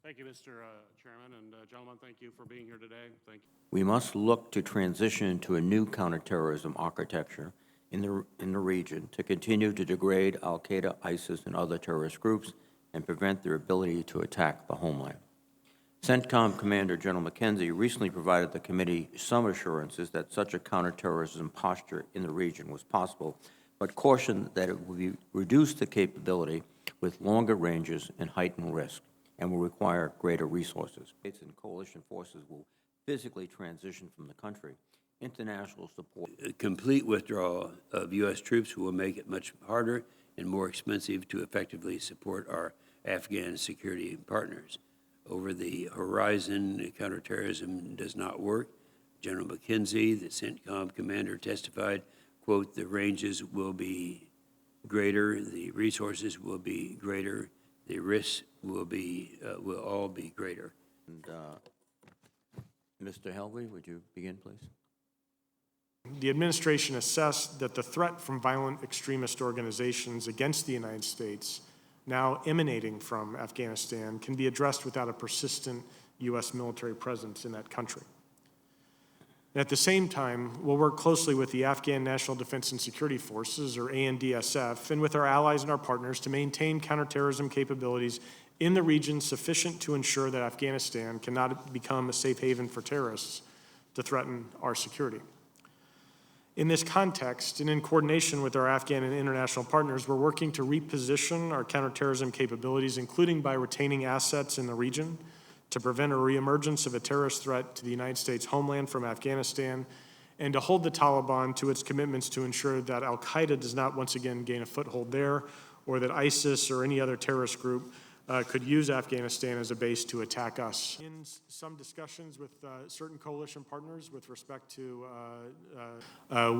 Thank you, Mr. Chairman, and gentlemen, thank you for being here today. Thank you. We must look to transition to a new counterterrorism architecture in the region to continue to degrade al-Qaeda, ISIS, and other terrorist groups and prevent their ability to attack the homeland. CENTCOM Commander General McKenzie recently provided the committee some assurances that such a counterterrorism posture in the region was possible, but cautioned that it would reduce the capability with longer ranges and heightened risk, and will require greater resources. States and coalition forces will physically transition from the country. International support. A complete withdrawal of U.S. troops will make it much harder and more expensive to effectively support our Afghan security partners. Over the horizon, counterterrorism does not work. General McKenzie, the CENTCOM commander, testified, quote, "The ranges will be greater, the resources will be greater, the risks will all be greater." And, Mr. Helvey, would you begin, please? The administration assessed that the threat from violent extremist organizations against the United States, now emanating from Afghanistan, can be addressed without a persistent U.S. military presence in that country. At the same time, we'll work closely with the Afghan National Defense and Security Forces, or ANDSF, and with our allies and our partners to maintain counterterrorism capabilities in the region sufficient to ensure that Afghanistan cannot become a safe haven for terrorists to threaten our security. In this context, and in coordination with our Afghan and international partners, we're working to reposition our counterterrorism capabilities, including by retaining assets in the region, to prevent a reemergence of a terrorist threat to the United States homeland from Afghanistan, and to hold the Taliban to its commitments to ensure that al-Qaeda does not once again gain a foothold there, or that ISIS or any other terrorist group could use Afghanistan as a base to attack us. In some discussions with certain coalition partners with respect to,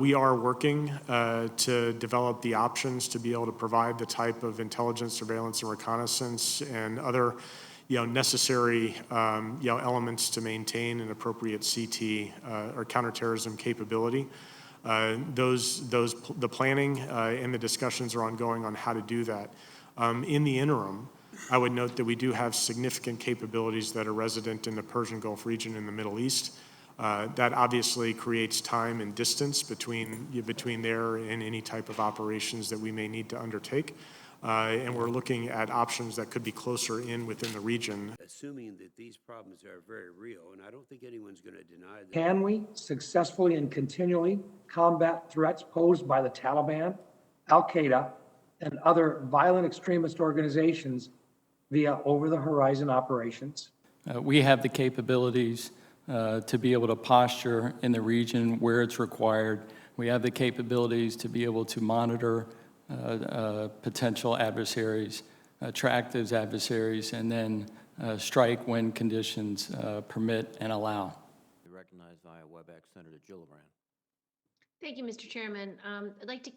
we are working to develop the options to be able to provide the type of intelligence, surveillance, and reconnaissance and other necessary elements to maintain an appropriate CT or counterterrorism capability. The planning and the discussions are ongoing on how to do that. In the interim, I would note that we do have significant capabilities that are resident in the Persian Gulf region in the Middle East. That obviously creates time and distance between there and any type of operations that we may need to undertake. And we're looking at options that could be closer in within the region. Assuming that these problems are very real, and I don't think anyone's going to deny that. Can we successfully and continually combat threats posed by the Taliban, al-Qaeda, and other violent extremist organizations via over-the-horizon operations? We have the capabilities to be able to posture in the region where it's required. We have the capabilities to be able to monitor potential adversaries, track those adversaries, and then strike when conditions permit and allow. Recognized via WebEx Senator Gillibrand. Thank you, Mr. Chairman. I'd like to